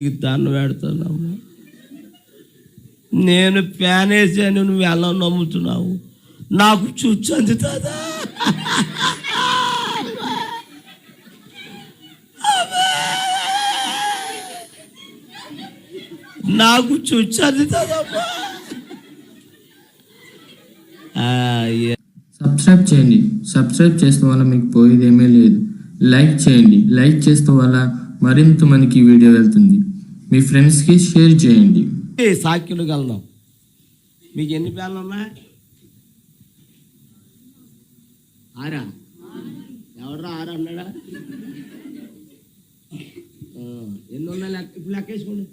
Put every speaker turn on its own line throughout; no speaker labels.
దండం పెడుతున్నాము. నేను ఫ్యాన్ వేసాను, నువ్వు ఎలా నమ్ముతున్నావు? నాకు చుచ్చు అందుతుందా? నాకు చుచ్చు అందుతుందమ్మా.
సబ్స్క్రైబ్ చేయండి. సబ్స్క్రైబ్ చేసిన వల్ల మీకు పోయేది ఏమీ లేదు. లైక్ చేయండి. లైక్ చేసిన వల్ల మరింత మందికి వీడియో వెళ్తుంది. మీ ఫ్రెండ్స్కి షేర్ చేయండి.
సాక్షులకు వెళ్దాం. మీకు ఎన్ని పేర్లు ఉన్నాయి? ఆరా? ఎవడరా ఆరా అన్నాడా? ఎన్ని ఉన్నాయి లెక్క? ఇప్పుడు లెక్కేసుకోండి.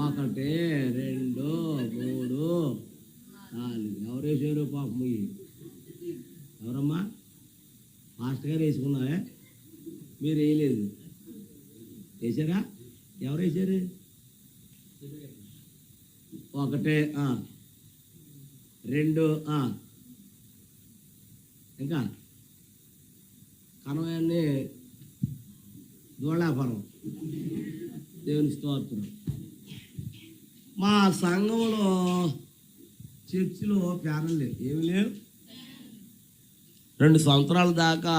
1 2 3 4. ఎవరు వేసారు పాపం? ఎవరమ్మా? మాస్టర్ గారు వేసుకున్నావే, మీరు వేయలేదు. వేసారా? ఎవరు వేసారు? 1 2 ఇంకా కనవాన్ని దూళాపురం. దేవుని స్తోత్రం. మా సంఘంలో చర్చిలో ప్యానల్ లేవు, ఏమి లేవు. 2 సంవత్సరాల దాకా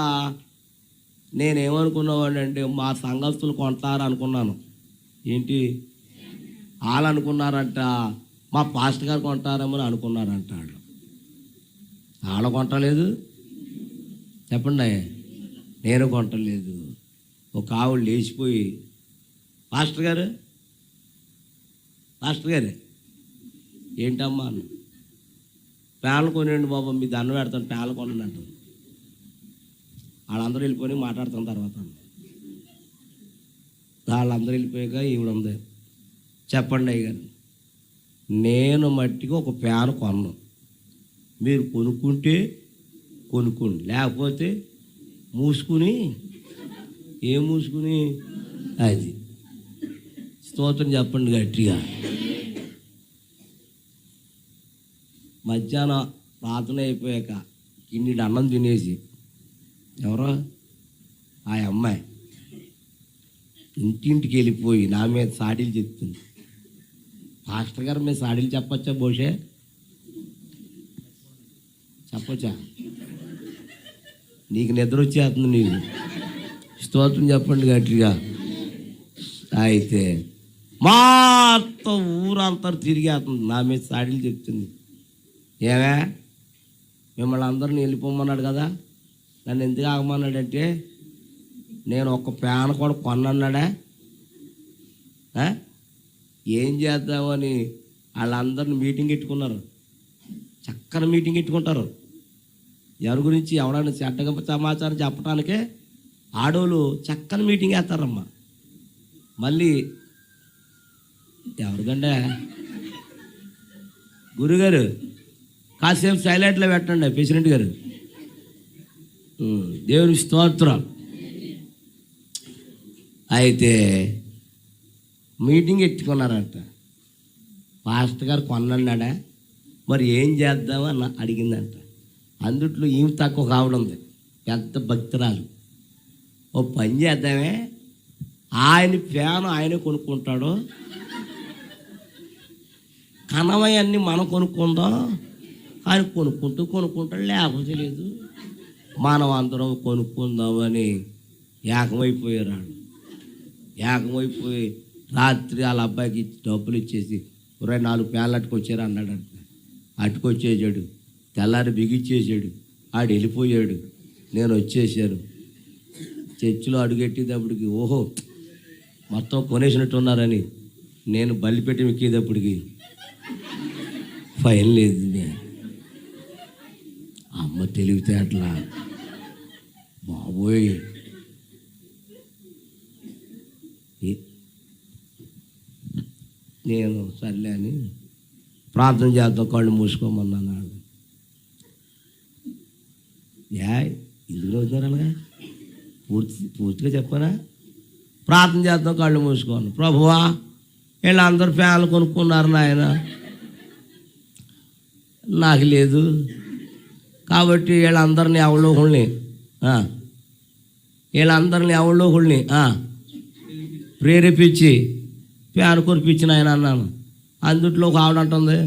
నేనేమనుకున్నావాడు అంటే మా సంఘస్థులు కొంటారు అనుకున్నాను. ఏంటి వాళ్ళు అనుకున్నారంట, మా పాస్టర్ గారు కొంటారేమో అనుకున్నారంట. వాళ్ళు కొంటలేదు. చెప్పండి, నేను కొంటలేదు. ఒక ఆవిడ లేచిపోయి, పాస్టర్ గారు ఏంటమ్మా అన్న, ప్యాన్లు కొనండి బాబా, మీ దండం పెడతాను, ప్యాన్లు కొనండి అంట. వాళ్ళందరూ వెళ్ళిపోయి మాట్లాడుతున్న తర్వాత వాళ్ళందరూ వెళ్ళిపోయాక ఈవిడ ఉంది. చెప్పండి అయ్యగారు, నేను మట్టికి ఒక ప్యాన్ కొన్నాను, మీరు కొనుక్కుంటే కొనుక్కోండి, లేకపోతే మూసుకుని. ఏం మూసుకుని? అది స్తోత్రం చెప్పండి గట్టిగా. మధ్యాహ్నం ప్రార్థన అయిపోయాక కిన్నిటి అన్నం తినేసి, ఎవరో ఆ అమ్మాయి ఇంటింటికి వెళ్ళిపోయి నా మీద సాడీలు చెప్తుంది. పాస్టర్ గారు మీద సాడీలు చెప్పచ్చా? బహుశా చెప్పచ్చా? నీకు నిద్ర వచ్చేస్తుంది. నీకు స్తోత్రం చెప్పండి గట్టిగా. అయితే మొత్తం ఊరంతా తిరిగేస్తుంది, నా మీద సాడీలు చెప్తుంది. ఏమే, మిమ్మల్ని అందరిని వెళ్ళిపోమన్నాడు కదా, నన్ను ఎందుకు ఆగమన్నాడంటే, నేను ఒక ప్యాన్ కూడా కొన్నాడా, ఏం చేద్దామని వాళ్ళందరిని మీటింగ్ పెట్టుకున్నారు. చక్కని మీటింగ్ పెట్టుకుంటారు. ఎవరి గురించి ఎవరైనా చెడ్డగా సమాచారం చెప్పడానికే ఆడోళ్ళు చక్కని మీటింగ్ వేస్తారమ్మా. మళ్ళీ ఎవరికంటే, గురుగారు కాసేపు సైలెంట్లో పెట్టండి ప్రెసిడెంట్ గారు. దేవుని స్తోత్రం. అయితే మీటింగ్ ఎట్టుకున్నారంట. పాస్టర్ గారు కొన్నాడా, మరి ఏం చేద్దామని అడిగిందంట. అందుట్లో ఈమె తక్కువ కావడం, పెద్ద భక్తురాలు. ఓ పని చేద్దామే, ఆయన ఫ్యాన్ ఆయనే కొనుక్కుంటాడు, కనవయన్నీ మనం కొనుక్కుందాం. ఆయన కొనుక్కుంటాడు, లేకపోతే లేదు, మనం అందరం కొనుక్కుందామని ఏకమైపోయారు. ఏకమైపోయి రాత్రి వాళ్ళ అబ్బాయికి డబ్బులు ఇచ్చేసి 24 ఫ్యాన్లు అట్టుకొచ్చారు అన్నాడంట. అట్టుకొచ్చేసాడు, తెల్లారి బిగిచ్చేసాడు, ఆడు వెళ్ళిపోయాడు. నేను వచ్చేసాను. చర్చిలో అడుగెట్టేటప్పటికి ఓహో మొత్తం కొనేసినట్టు ఉన్నారని నేను బలి పెట్టి ఎక్కేటప్పటికి ఫైన్ లేదు. అమ్మ తెలివితే అట్లా బాబోయ్. నేను సర్లే అని ప్రార్థన చేద్దాం, కళ్ళు మూసుకోమన్నాను. ఇందులో అవుతున్నారు అలాగా? పూర్తిగా చెప్పనా? ప్రార్థన చేద్దాం, కళ్ళు మూసుకోను. ప్రభువా, వీళ్ళందరూ ఫ్యాన్లు కొనుక్కున్నారు నాయన, నాకు లేదు కాబట్టి వీళ్ళందరినీ ఎవళ్ళోహుల్ని ప్రేరేపించి ఫ్యాన్ కొరిపించిన ఆయన అన్నాను. అందుట్లో ఒక ఆవిడ అంటుంది,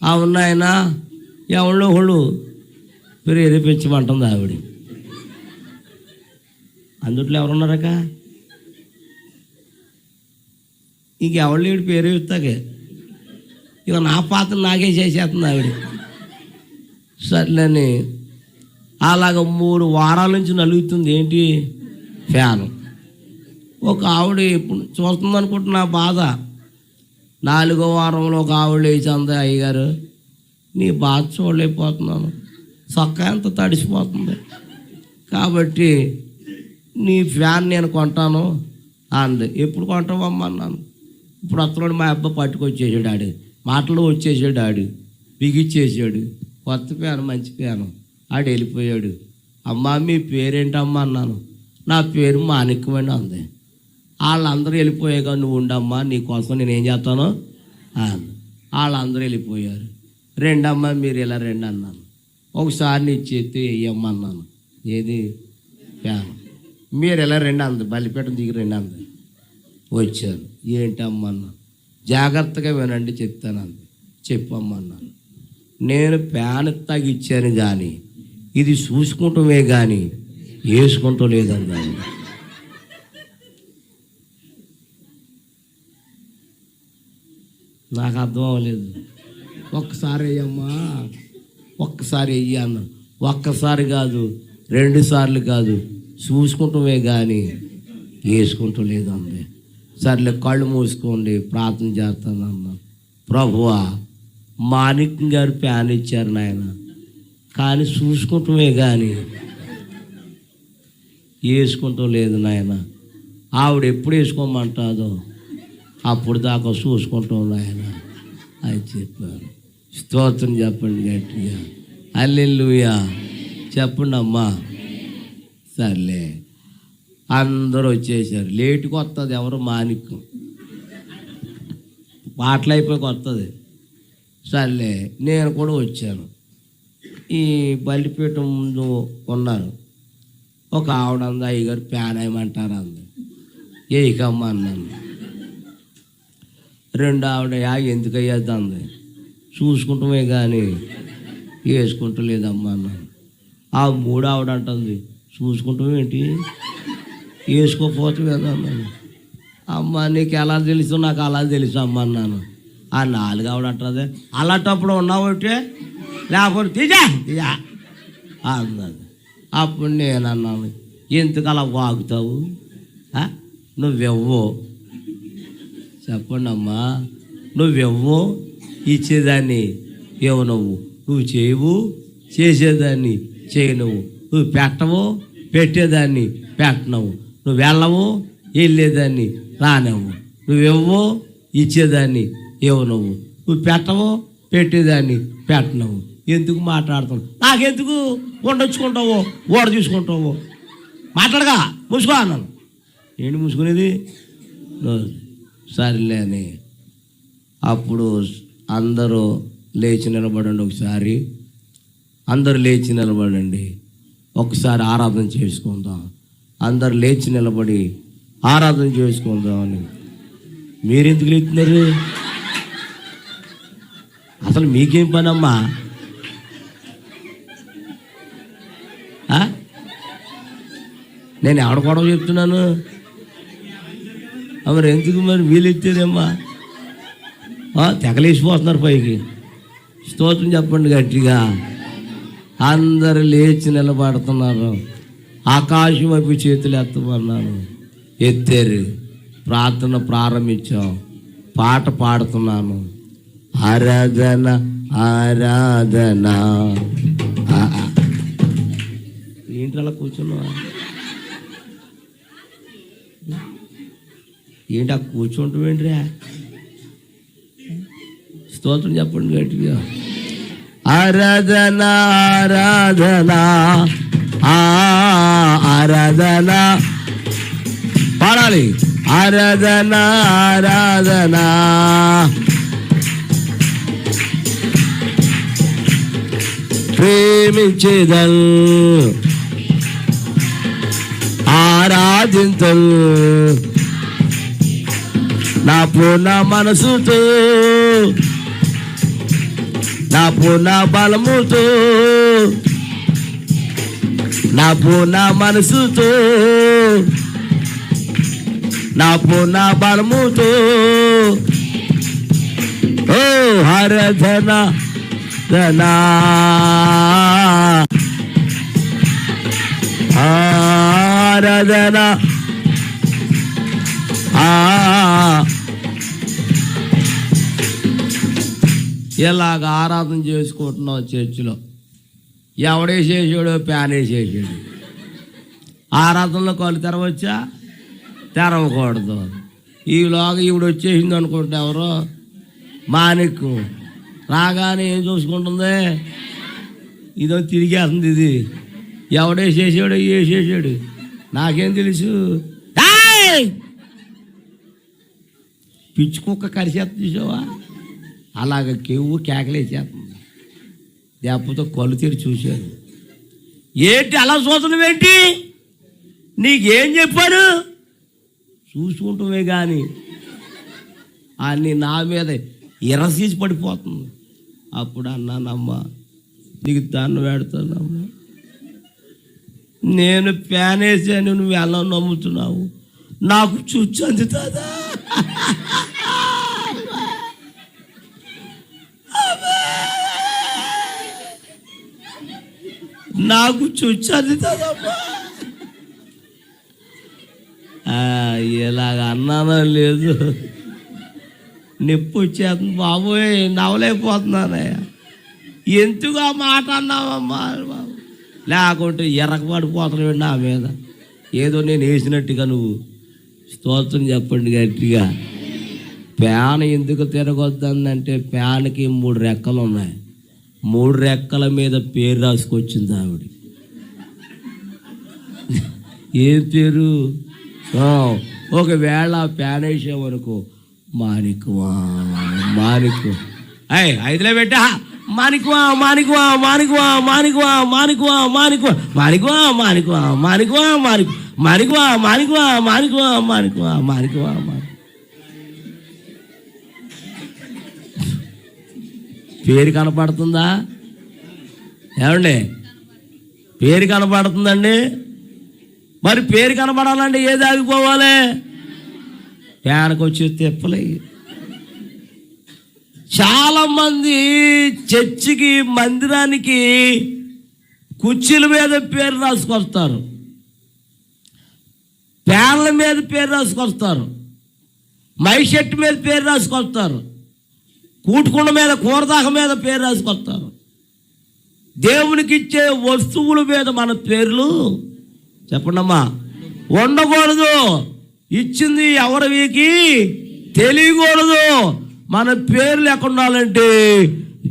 అవును ఆయన ఎవళ్ళు ఒకళ్ళు ప్రేరేపించమంటుంది ఆవిడ. అందుట్లో ఎవరున్నారక ఇంకెవళ్ళు ఈవిడ పేరు ఇస్తాకే ఇక నా పాత్ర నాకే చేసేస్తుంది ఆవిడ. సర్లేని అలాగ 3 వారాల నుంచి నలుగుతుంది ఏంటి ఫ్యాను. ఒక ఆవిడ ఇప్పుడు చూస్తుంది అనుకుంటున్నా బాధ. 4వ వారంలో ఒక ఆవిడ లేచి అంది, అయ్యగారు నీ బాధ చూడలేకపోతున్నాను, చొక్కా ఎంత తడిసిపోతుంది, కాబట్టి నీ ఫ్యాన్ నేను కొంటాను అంది. ఎప్పుడు కొంటావమ్మా అన్నాను. ఇప్పుడు అత్తలోడు మా అబ్బాయి పట్టుకొచ్చేసాడు, ఆడు మాటలు వచ్చేసాడు, ఆడు బిగిచ్చేసాడు. కొత్త ఫ్యాను మంచి ఫ్యాను. ఆడు వెళ్ళిపోయాడు. అమ్మా మీ పేరేంటమ్మా అన్నాను. నా పేరు మాణిక్యమని అంది. వాళ్ళందరూ వెళ్ళిపోయాక నువ్వు ఉండమ్మా నీకోసం నేను ఏం చేస్తాను అంది. వాళ్ళందరూ వెళ్ళిపోయారు. రెండమ్మా మీరు ఇలా రెండు అన్నాను. ఒకసారి నీ చేతి వేయమ్మా అన్నాను. ఏది ఫ్యాన్. మీరు ఎలా రెండు అంది, బలిపేట దిగి రెండు అంది. వచ్చారు. ఏంటమ్మా అన్నాను. జాగ్రత్తగా వినండి చెప్తాను అంది. చెప్పమ్మా అన్నాను. నేను ఫ్యాన్ తగిచ్చాను కానీ ఇది చూసుకుంటమే కానీ వేసుకుంటూ లేదండి. నాకు అర్థం అవ్వలేదు. ఒక్కసారి వేయమ్మా, ఒక్కసారి వెయ్యి అన్న. ఒక్కసారి కాదు, 2 సార్లు కాదు, చూసుకుంటమే కానీ వేసుకుంటూ లేదండి. సర్లే కళ్ళు మూసుకోండి ప్రార్థన చేస్తాను అన్న. ప్రభువా మాణిక్యం గారు ఫ్యాన్ ఇచ్చారు నాయన, కానీ చూసుకుంటమే కానీ వేసుకుంటూ లేదు నాయన. ఆవిడ ఎప్పుడు వేసుకోమంటాదో అప్పుడు దాకా చూసుకుంటాం నాయన అని చెప్పారు. స్తోత్రం చెప్పండి గట్టిగా, హల్లెలూయా చెప్పండి అమ్మా. సర్లే అందరూ వచ్చేసారు. లేటుగా వస్తుంది ఎవరు మాణిక్యం, పాటలు అయిపోయి వస్తుంది. సర్లే నేను కూడా వచ్చాను. ఈ బలిపీఠం ముందు ఉన్నారు. ఒక ఆవిడ అంది, అయ్యగారు ఫ్యాన్ వేయమంటారు అంది. ఏకమ్మ అన్నాను. 2 ఆవిడ ఎందుకు అయ్యేది అంది. చూసుకుంటమే కానీ వేసుకుంటూ లేదమ్మా అన్నాను. ఆ 3 ఆవిడ అంటుంది, చూసుకుంటాం ఏంటి వేసుకోకపోతే కదా అన్నాను. అమ్మ నీకు ఎలా తెలుసు, నాకు అలా తెలుసు అమ్మ అన్నాను. ఆ 4 ఆవిడ అంటుంది, అలాంటప్పుడు ఉన్నావుంటే లేకపోతే తీజా అన్నది. అప్పుడు నేను అన్నాను, ఎందుకు అలా వాగుతావు, నువ్వెవ్వో చెప్పండి అమ్మా, నువ్వెవ్వో ఇచ్చేదాన్ని ఇవ్వనవు, నువ్వు చేయవు చేసేదాన్ని చేయనవు, నువ్వు పెట్టవు పెట్టేదాన్ని పెట్టనవు, నువ్వు వెళ్ళవు వెళ్ళేదాన్ని రానవు, నువ్వెవ్వో ఇచ్చేదాన్ని ఇవ్వనవు, నువ్వు పెట్టవు పెట్టేదాన్ని పెట్టనవు. ఎందుకు మాట్లాడుతావు, నాకెందుకు వండొచ్చుకుంటావో ఓడ చూసుకుంటావో మాట్లాడగా మూసుకో అన్నాను. ఏంటి మూసుకునేది, సర్లే అని. అప్పుడు అందరూ లేచి నిలబడండి, ఒకసారి అందరూ లేచి నిలబడండి, ఒకసారి ఆరాధన చేసుకుందాం. అందరు లేచి నిలబడి ఆరాధన చేసుకుందాం అని. మీరెందుకు లేస్తున్నారు, అసలు మీకేం పని అమ్మా? నేను ఎవడ కూడా చెప్తున్నాను, మరి ఎందుకు మరి వీళ్ళు ఎత్తేదమ్మా? తెగలేసిపోతున్నారు పైకి. స్తోత్రం చెప్పండి గట్టిగా. అందరు లేచి నిలబడుతున్నారు, ఆకాశం వైపు చేతులు ఎత్తమన్నారు, ఎత్తారు. ప్రార్థన ప్రారంభించాం, పాట పాడుతున్నాను, ఆరాధన ఆరాధన. ఏంటి అలా కూర్చున్నావా? ఏంటి ఆ కూర్చుంటాం ఏంటిరా? స్తోత్రం చెప్పండి గట్టిగా. ఆరాధన ఆరాధన ఆరాధన పాడాలి. ఆరాధన ఆరాధన ప్రేమించేదల్ ఆరాధించల్ నా పూర్ణ మనసుతో, నా పూర్ణ బలముతో, నా పూర్ణ మనసుతో, నా పూర్ణ బలముతో, ఓ ఆరాధన ధనా ఆరాధన ఇలాగ ఆరాధన చేసుకుంటున్నాం చర్చిలో. ఎవడేసేసాడు? ప్యాన్ వేసేసాడు. ఆరాధనలో కళ్ళు తెరవచ్చా? తెరవకూడదు. ఈలోగా ఈవిడ వచ్చేసింది అనుకుంటే ఎవరో మానిక్కు రాగానే ఏం చూసుకుంటుంది? ఇదో తిరిగేస్తుంది. ఇది ఎవడేసేసాడు? వేసేసాడు. నాకేం తెలుసు? పిచ్చి కుక్క కరిచేస్తుంది చూసావా? అలాగ కెవ్వు కేకలేసేస్తుంది. దెబ్బతో కళ్ళు తెరి చూశారు. ఏంటి అలా చూస్తున్నావేంటి? నీకేం చెప్పారు? చూసుకుంటామే కానీ అన్ని నా మీద ఇరసీసి పడిపోతుంది. అప్పుడు అన్నానమ్మా, నీకు దండం పెడతానమ్మా, నేను ప్యాన్ వేసాను, నువ్వు ఎలా నమ్ముతున్నావు? నాకు చుచ్చు అందుతుందా? నాకు చుచ్చు అందుతుందమ్మా. ఇలాగ అన్నానో లేదు, నొప్పి వచ్చేస్తుంది బాబోయ్, నవ్వలేకపోతున్నానయ్యా. ఎందుకు ఆ మాట అన్నావమ్మా? లేకుంటే ఎర్రకపడిపోతున్నావు నా మీద. ఏదో నేను వేసినట్టుగా నువ్వు స్తోత్రం చెప్పండి గట్టిగా. ఫ్యాన్ ఎందుకు తిరగొద్దంటే ఫ్యాన్కి 3 రెక్కలు ఉన్నాయి. 3 రెక్కల మీద పేరు రాసుకొచ్చింది ఆవిడ. ఏం పేరు? ఒకవేళ ఫ్యాన్ వేసామనుకో, మాణిక్వా మాణిక్వా, 5లో పెట్టా, మాణిక్వా మాణిక్వా మాణిక్వా మాణిక్వా మాణిక్వా మాణిక్వా మాణిక్వా మాణిక్వా మాణిక్వా మాణిక్వా మాణిక్వా మాణిక్వా మాణిక్వా మాణిక్వా మాణిక్వా. పేరు కనపడుతుందా ఏమండి? పేరు కనపడుతుందండి. మరి పేరు కనపడాలంటే ఏది ఆగిపోవాలి? ఫ్యాన్కి వచ్చి తిప్పలే. చాలామంది చర్చికి, మందిరానికి కుర్చీల మీద పేరు రాసుకొస్తారు, ఫ్యాన్ల మీద పేరు రాసుకొస్తారు, మైషెట్ మీద పేరు రాసుకొస్తారు, కూటుకుండ మీద, కూరదాక మీద పేరు రాసుకొస్తారు. దేవునికి ఇచ్చే వస్తువుల మీద మన పేర్లు చెప్పండమ్మా ఉండకూడదు. ఇచ్చింది ఎవరికి తెలియకూడదు. మన పేర్లు ఎక్కడ ఉండాలంటే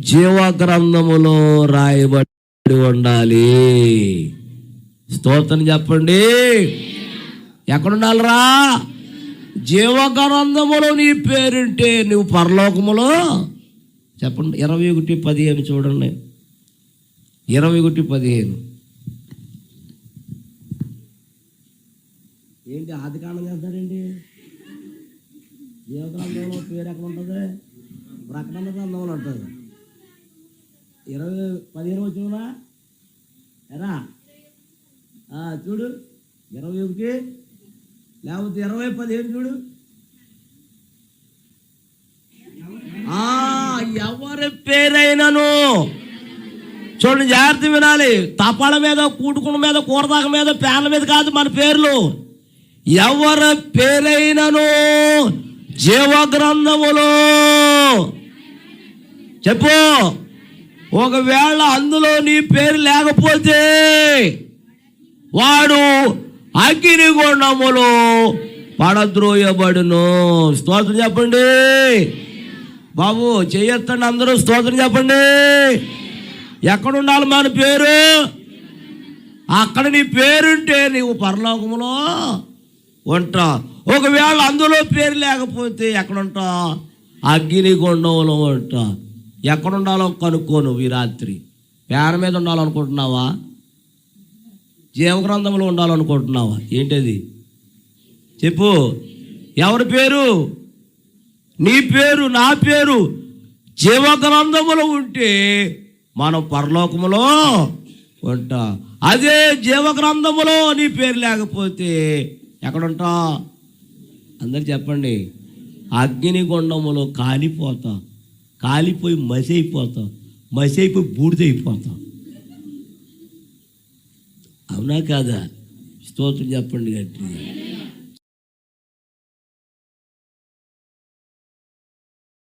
జీవగ్రంథములో రాయబడి ఉండాలి. స్తోత్రం చెప్పండి. ఎక్కడుండాలిరా? జీవగ్రంథములో నీ పేరుంటే నువ్వు పరలోకములో. చెప్పండి. 21:15 చూడండి. 21:15 ఏంటి ఆది కాండం చేస్తారండి? జీవగ్రంథంలో పేరు ఎక్కడ ఉంటుంది? ప్రకటన గ్రంథంలో ఉంటుంది. 20:15 వచ్చినా ఎరా చూడు. 21 లేకపోతే 20:15 చూడు. ఎవరి పేరైనను చూడండి, జాగ్రత్త వినాలి. తపాల మీద, కూటుకుల మీద, కూరదాక మీద, ప్యాన్ల మీద కాదు మన పేర్లు. ఎవరి పేరైనను జీవగ్రంథములో చెప్పు. ఒకవేళ అందులో నీ పేరు లేకపోతే వాడు అగ్నిగుండములో పడద్రోయబడును. స్తోత్రం చెప్పండి బాబు. చేయొద్దండి అందరూ, స్తోత్రం చెప్పండి. ఎక్కడుండాలి మన పేరు? అక్కడ నీ పేరుంటే నీవు పరలోకములో ఉంటా. ఒకవేళ అందులో పేరు లేకపోతే ఎక్కడుంటా? అగ్నిగుండంలో ఉంటా. ఎక్కడుండాలో కనుక్కో. నువ్వు ఈ రాత్రి పేర మీద ఉండాలనుకుంటున్నావా? జీవగ్రంథంలో ఉండాలనుకుంటున్నావా? ఏంటది చెప్పు. ఎవరి పేరు? నీ పేరు నా పేరు జీవగ్రంథములో ఉంటే మనం పరలోకములో ఉంటా. అదే జీవగ్రంథములో నీ పేరు లేకపోతే ఎక్కడుంటా? అందరు చెప్పండి. అగ్నిగుండములో కాలిపోతా, కాలిపోయి మసి అయిపోతా, మసి అయిపోయి బూడిదైపోతా. అవునా కాదా? స్తోత్రం చెప్పండి గట్టి.